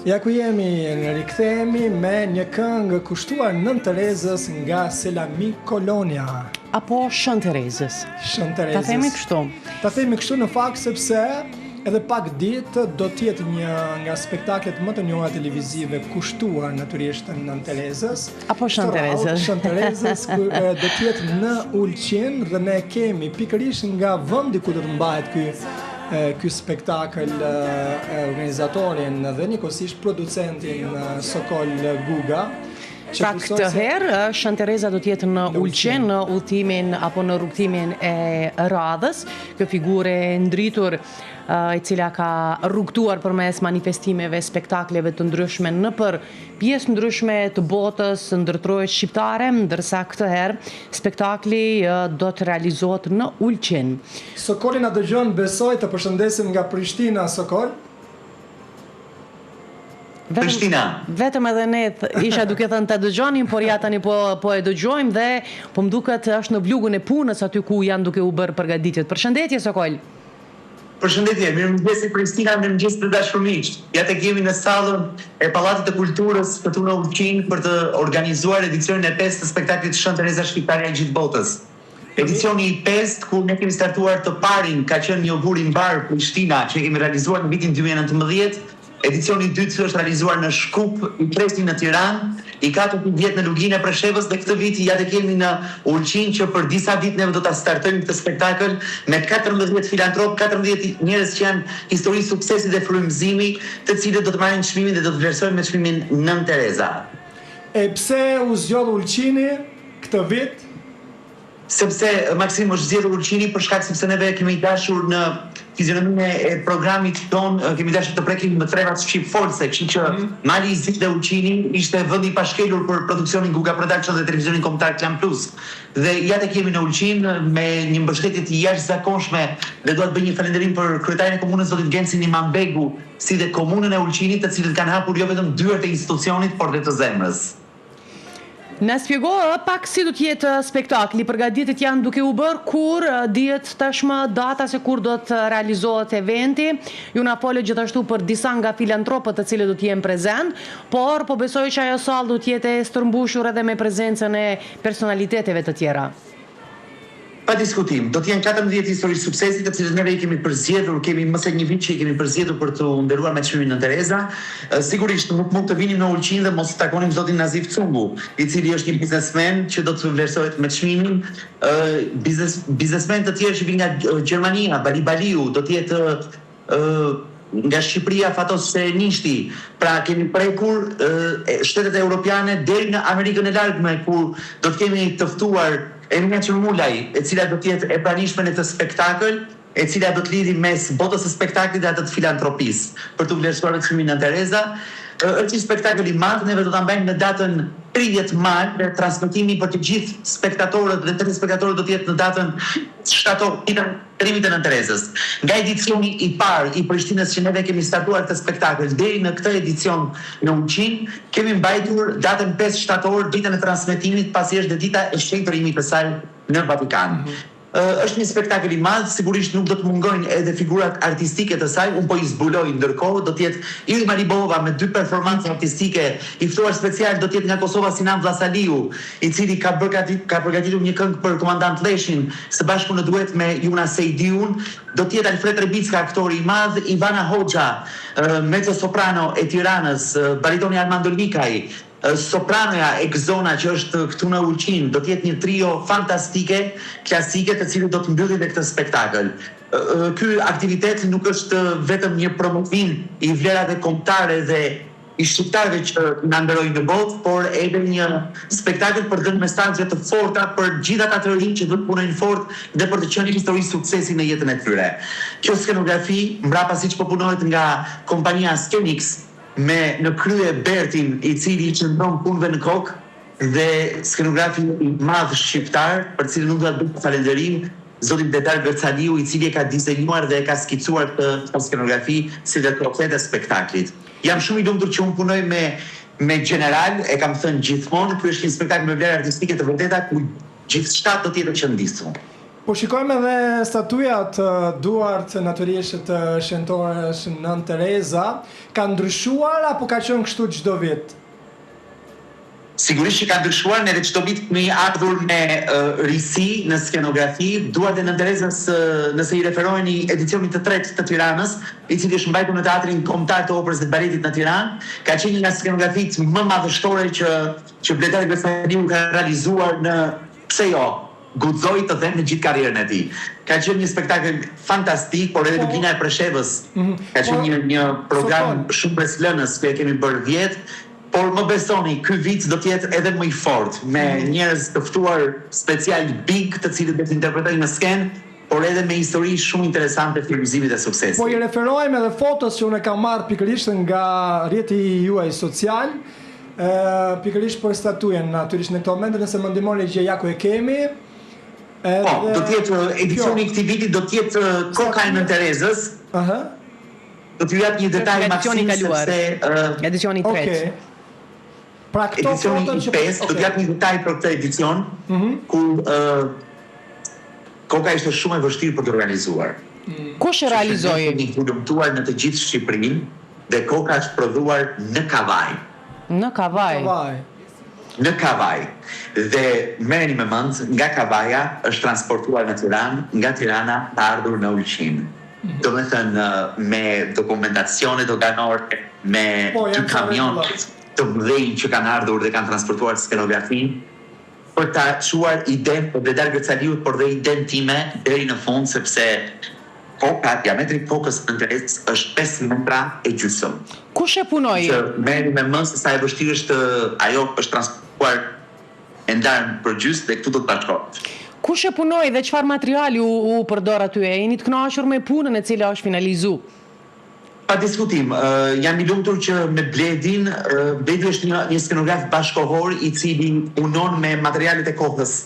Ja ku jemi, rikthehemi me një këngë kushtuar Nën Terezës nga Selami Kolonia. Apo Shën Terezës. Shën Terezës. Ta themi kështu. Ta themi kështu në fakt sepse edhe pak ditë do t'jetë një nga spektaklet më të njohura televizive kushtuar natyrisht Nën Terezës. Apo Shën Terezës. Shën Terezës do t'jetë në Ulqin dhe ne kemi pikërisht nga vendi ku do të mbahet ky spektakël organizatorin dhe njëkohësisht producentin Sokol Guga. Pra këtë herë, Shën Tereza do t'jetë në Ulqin, në udhëtimin apo në rrugtimin e radhës, kjo figure ndritur e cila ka rrugtuar përmes manifestimeve, spektakleve të ndryshme në për pjesë ndryshme të botës ndërtrohet shqiptare, ndërsa këtë herë spektakli do të realizohet në Ulqin. Sokoli na dëgjon, besoj, të përshëndesim nga Prishtina, Sokol. Vetëm edhe ne isha duke thënë të dëgjonim, por ja tani po e dëgjojmë dhe po më duket është në vlugun e punës aty ku janë duke u bërë përgatitjet. Përshëndetje, Sokol. Përshëndetje, mirëmëngjes Pristina, mirëmëngjes të dashur miq. Ja tek jemi në sallën e Pallatit të Kulturës këtu në Ulqin për të organizuar edicionin e 5 të spektaklit Shën Tereza Shqiptarja e gjithë botës. Edicioni i 5, ku ne kemi startuar të parin, ka qenë një gur i mbar Prishtina që kemi realizuar në vitin 2019. Edicioni i dytë është realizuar në Shkup, i treti në Tiranë, i katërt në Lugin e Preshevës dhe këtë vit ja tek jemi në Ulqin që për disa ditë ne do ta startojmë këtë spektakël me 14 filantrop, 14 njerëz që janë histori suksesi dhe frymëzimi, të cilët do të marrin çmimin dhe do të vlerësojnë me çmimin Nën Tereza. E pse u zgjodh Ulqini këtë vit? Sepse Maksim është zgjedhur Ulqini për shkak sepse neve kemi dashur në fizionominë e programit ton, kemi dashur të prekim më trevat shqip force, kështu që mali i zi dhe Ulqini ishte vendi i pashkelur për produksionin Guga Production dhe televizionin kombëtar Klan Plus. Dhe ja tek jemi në Ulqin me një mbështetje të jashtëzakonshme dhe dua të bëj një falënderim për kryetarin e komunës zotin Gensin Imambegu, si dhe komunën e Ulqinit, të cilët kanë hapur jo vetëm dyert e institucionit, por dhe të zemrës. Na shpjego pak si do të jetë spektakli, përgatitjet janë duke u bërë, kur dihet tashmë data se kur do të realizohet eventi. Ju na folë gjithashtu për disa nga filantropët të cilët do të jenë prezent, por po besoj që ajo sallë do të jetë e stërmbushur edhe me prezencën e personaliteteve të tjera. Pa diskutim, do të jenë 14 histori suksesi të cilët neve i kemi përzgjedhur, kemi më se një vit që i kemi përzgjedhur për të nderuar me çmimin Nën Tereza. Sigurisht nuk mund të vinim në Ulqin dhe mos takonim zotin Nazif Cungu, i cili është një biznesmen që do të vlerësohet me çmimin. Biznesmen të tjerë që vinë nga Gjermania, Bali Baliu, do të jetë nga Shqipëria Fatos Nishti. Pra kemi prekur shtetet europiane deri në Amerikën e Largme, ku do të kemi të ftuar Emina Qërmulaj, e cila do të jetë e pranishme në këtë spektakël, e cila do të lidhi mes botës së spektaklit dhe atë të filantropisë për të vlerësuar çmimin Nën Tereza. Është një spektakël i madh, neve do ta mbajmë në datën 30 mart, dhe transmetimi për të gjithë spektatorët dhe telespektatorët do të jetë në datën shtator, trimit të Nën Terezës. Nga edicioni i parë i Prishtinës që neve kemi startuar këtë spektakël deri në këtë edicion në Ulqin, kemi mbajtur datën 5 shtator, ditën e transmetimit, pasi është dhe dita e shenjtërimit të saj në Vatikan. Është një spektakël i madh, sigurisht nuk do të mungojnë edhe figurat artistike të saj, unë po i zbuloj ndërkohë, do të jetë Ilma Libova me 2 performancë artistike, i ftuar special do të jetë nga Kosova Sinan Vllasaliu, i cili ka përgatitur një këngë për komandant Leshin, së bashku në duet me Juna Sejdiun, do të jetë Alfred Rebicka, aktori i madh, Ivana Hoxha, mezzo soprano e Tiranës, baritoni Armando Likaj, sopranoja e Gzona që është këtu në Ulqin, do të jetë një trio fantastike, klasike, të cilët do të mbyllim me këtë spektakël. Ky aktivitet nuk është vetëm një promovim i vlerave kombëtare dhe i shqiptarëve që na nderojnë në botë, por edhe një spektakël për dhënë mesazhe të forta për gjithë ata të rinj që do të punojnë fort dhe për të qenë histori suksesi në jetën e tyre. Kjo skenografi, mbrapa siç po punohet nga kompania Skenix, me në krye Bertin, i cili qëndron punëve në kokë, dhe skenografi i madh shqiptar, për cilin nuk do të bëj falënderim, zotin Dedar Bercaliu, i cili e ka dizenjuar dhe e ka skicuar këtë skenografi si dhe trofet e spektaklit. Jam shumë i lumtur që unë punoj me General, e kam thënë gjithmonë, ky është një spektakël me vlerë artistike të vërteta ku gjithçka do të jetë qëndisur. Po shikojmë edhe statujat duart natyrisht të shenjtores Nën Tereza, ka ndryshuar apo ka qenë kështu çdo vit? Sigurisht që ka ndryshuar, ne çdo vit kemi ardhur me risi në skenografi. Duart e Nën Terezës, nëse i referoheni edicionit të tretë të Tiranës, i cili është mbajtur në Teatrin Kombëtar të Operës dhe Baletit në Tiranë, ka qenë një nga skenografitë më madhështore që Bletari Besaniu ka realizuar në pse jo, guxoj të them në gjithë karrierën e tij. Ka qenë një spektakël fantastik, por edhe Lugina e Preshevës ka qenë një program shumë breslënës që e kemi bërë 10, por më besoni, ky vit do të jetë edhe më i fortë, me njerëz të ftuar special big, të cilët do të interpretojnë në skenë, por edhe me histori shumë interesante të frymëzimit dhe suksesit. Po i referojmë edhe fotos që unë kam marrë pikërisht nga rrjeti juaj social, pikërisht për statujën, natyrisht në këtë moment, nëse më ndihmoni që ja ku e kemi. Po, do të jetë edicioni i këtij viti do të jetë Koka e Nën Terezës. Do t'ju jap një detaj maksim sepse edicioni i tretë. Okej. Pra këto edicioni i 5 do të jap një detaj për këtë edicion, ku Koka ishte shumë e vështirë për të organizuar. Kush e realizoi? Një hulumtuar në të gjithë Shqipërinë dhe Koka është prodhuar në Kavaj. Në Kavaj. Në Kavaj. Dhe merreni me mend, nga Kavaja është transportuar në Tiranë, nga Tirana ka ardhur në Ulqin. Do me thënë me dokumentacione doganore, me dy kamion të mëdhenj që kanë ardhur dhe kanë transportuar skenografin, për ta çuar iden për Bledar Gërcaliut, por dhe iden time deri në fund, sepse Koka, diametri kokës Nën Terezës është 5 metra e gjysmë. Kush e punoi? Merrni me mend se sa e vështirë është ajo është transportuar e ndarë për gjysmë dhe këtu do të bashkohet. Kush e punoi dhe çfarë materiali u përdor aty? Jeni të kënaqur me punën e cila është finalizuar? Pa diskutim, jam i lumtur që me Bledin, Bledi është një skenograf bashkohor i cili punon me materialet e kokës.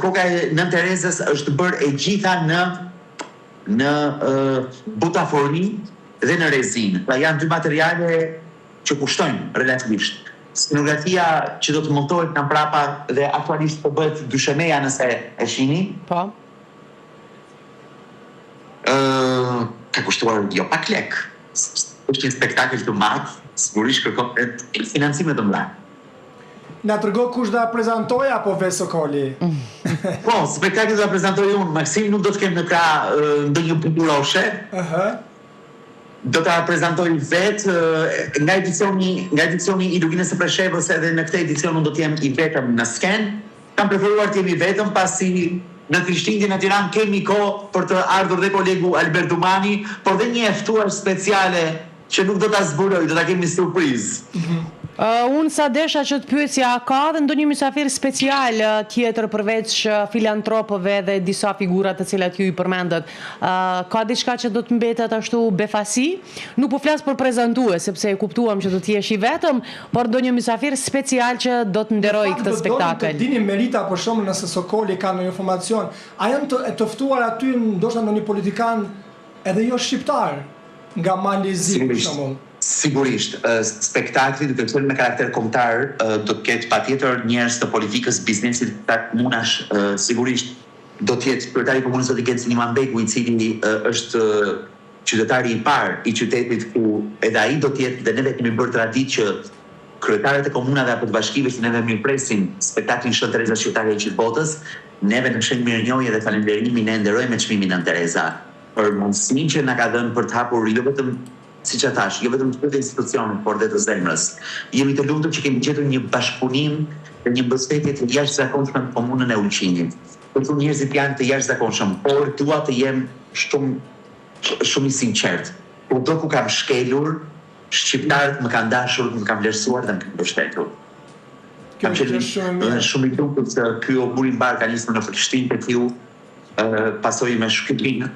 Koka e Nën Terezës është bërë e gjitha në butaforni dhe në rezinë. Pra janë dy materiale që kushtojnë relativisht. Skenografia që do të montohet nga mbrapa dhe aktualisht po bëhet dyshemeja nëse e shihni. Po. Ka kushtuar jo pak lek. Është një spektakël të madh, sigurisht kërkon financime të mëdha. Na tërgo kush da prezantoj apo ve Sokoli? Po, spektakli do ta prezantoj unë, Maksim nuk do të kem në krah ndonjë punëroshe. Do ta prezantoj vetë nga edicioni i Luginës së Preshevës, edhe në këtë edicion unë do të jem i vetëm në skenë. Kam preferuar të jem i vetëm pasi në Krishtlindjen në Tiranë kemi kohë për të ardhur dhe kolegu Albert Dumani, por dhe një e ftuar speciale që nuk do ta zbuloj, do ta kemi surprizë. Unë sa desha që të pyesja, ka dhe ndonjë mysafir special tjetër përveç filantropëve dhe disa figurat të cilat ju i përmendët? Ka diçka që do të mbetet ashtu befasi? Nuk po flas për prezantues, sepse e kuptuam që do të jesh i vetëm, por ndonjë mysafir special që do të nderoj këtë spektakël. Do të dini Merita, për shembull, nëse Sokoli ka ndonjë informacion, a janë të ftuar aty ndoshta ndonjë politikan edhe jo shqiptar nga Malizi për shembull? Sigurisht, spektakli duke qenë me karakter kombëtar do të ketë patjetër njerëz të politikës, biznesit, të komunash, sigurisht do të jetë kryetari i komunës do të ketë Siniman Beku, i cili është qytetari i parë i qytetit, ku edhe ai do të jetë, dhe neve kemi bërë traditë që kryetarët e komunave apo të bashkive që neve mirëpresin spektaklin Nën Tereza qytetare e gjithë botës, neve në shenjë mirënjohje dhe falënderimi ne nderojmë me çmimin Nën Tereza për mundësinë që na ka dhënë për të hapur jo vetëm siç e thash, jo vetëm të institucionit, por dhe të zemrës. Jemi të lumtur që kemi gjetur një bashkëpunim dhe një mbështetje të jashtëzakonshme në komunën e Ulqinit. Këtu njerëzit janë të jashtëzakonshëm, por dua të jem shumë i sinqert. Kudo ku kam shkelur, shqiptarët më kanë dashur, më kanë vlerësuar dhe më kanë mbështetur. Kam qenë shumë i lumtur se ky obur i mbar ka nisur në Prishtinë tek ju, pasoi me Shqipërinë,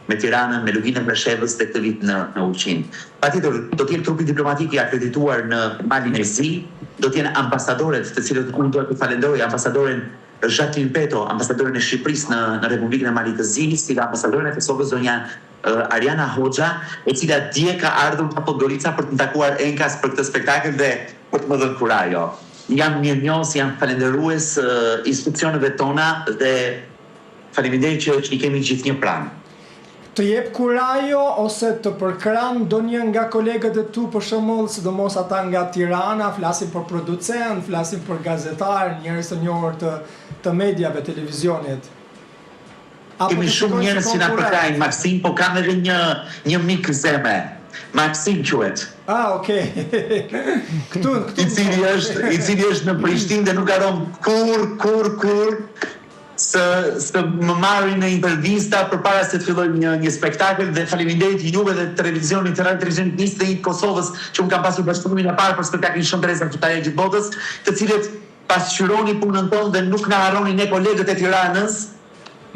me Tiranën, me Luginën e Preshevës dhe këtë vit në Ulqin. Patjetër, do të jenë trupi diplomatik i akredituar në Malin e Zi, do të jenë ambasadoret, të cilët unë duhet të falenderoj, ambasadoren Jacqueline Peto, ambasadoren e Shqipërisë në Republikën e Malit të Zi, si ambasadoren e Kosovës zonja Ariana Hoxha, e cila dje ka ardhur nga Podgorica për të takuar Enkas për këtë spektakël dhe për të më dhënë kurajo. Jam mirënjohës, jam falenderues institucioneve tona dhe Faleminderit që i kemi gjithë një pranë. Të jep kurajo ose të përkran ndonjë nga kolegët e tu, për shembull, sidomos ata nga Tirana, flasin për producent, flasin për gazetar, njerëz të njohur të mediave, televizionit. Kemi shumë njerëz që na përkrajnë, Maksim, po kam edhe një mik zeme. Maksim quhet. Okay. Këtu. I cili është në Prishtinë dhe nuk haron kur së më marrin në intervista përpara se të filloj një spektakël, dhe faleminderit juve dhe televizionit nisë i Kosovës që unë kam pasur bashkëpunimin e parë për spektaklin Shëntereza Qytetare e gjithë botës, të cilët pasqyroni punën tonë dhe nuk na harroni ne kolegët e Tiranës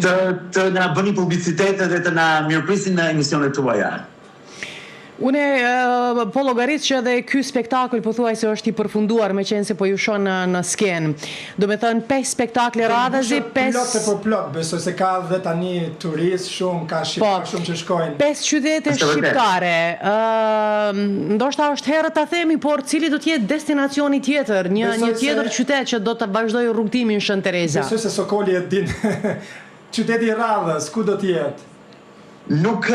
të na bëni publicitet dhe të na mirëprisin në emisionet tuaja. Une po llogarit që edhe ky spektakël pothuajse është i përfunduar, me qenë se po ju shon në skenë. Do me thënë 5 spektakle radhazi, 5 plot e për plot, besoj se ka dhe tani turist shumë, ka shqiptar shumë që shkojnë. 5 qytete shqiptare. Ndoshta është herë ta themi, por cili do të jetë destinacioni tjetër, një tjetër qytet që do të vazhdojë rrugtimin Shëntereza? Besoj se Sokoli e din. Qyteti i radhës, ku do të jetë? Nuk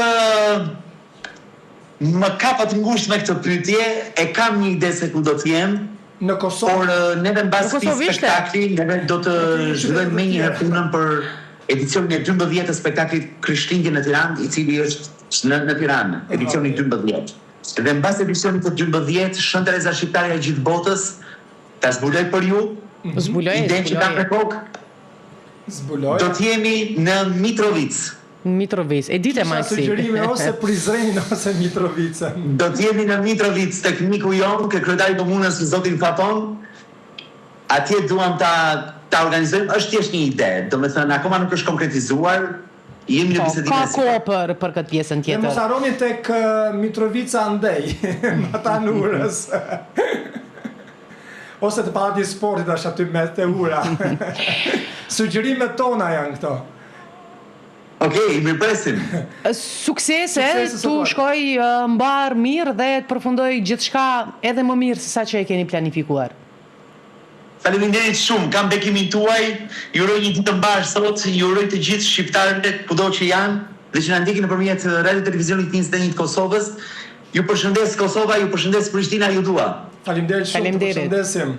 më kapat ngusht me këtë pyetje, e kam një ide se ku do të jem. Në Kosovë. Por neve mbas këtij spektakli, neve do të zhvillojmë menjëherë punën për edicionin e 12 të spektaklit Krishtlindje në Tiranë, i cili është në Tiranë, edicioni 12. Dhe mbas edicionit të 12, Shëntereza Shqiptare e gjithë botës, ta zbuloj për ju. Idenë që kam në kokë. Zbuloj. Do të jemi në Mitrovic. E dite Maksim. Sugjerime ose Prizren ose Mitrovica. Do të jemi në Mitrovic tek miku jon, ke kryetari i komunës zotin Faton. Atje duam ta organizojmë, është thjesht një ide, domethënë akoma nuk është konkretizuar. Jemi në bisedime. Ka kohë për këtë pjesën tjetër. Ne mos harroni tek Mitrovica andej, ata në Urës. Ose të Palati i Sportit është aty me te ura. Sugjerimet tona janë këto. Okej, mirëpresim. Suksese, tu shkoj mbar mirë dhe të përfundoj gjithçka edhe më mirë se sa që e keni planifikuar. Faleminderit shumë, kam bekimin tuaj, ju uroj një ditë të mbar sot, ju uroj të gjithë shqiptarët kudo që janë dhe që na ndjekin nëpërmjet radio televizionit 21 të Kosovës. Ju përshëndes Kosova, ju përshëndes Prishtina, ju dua. Faleminderit shumë, përshëndesim.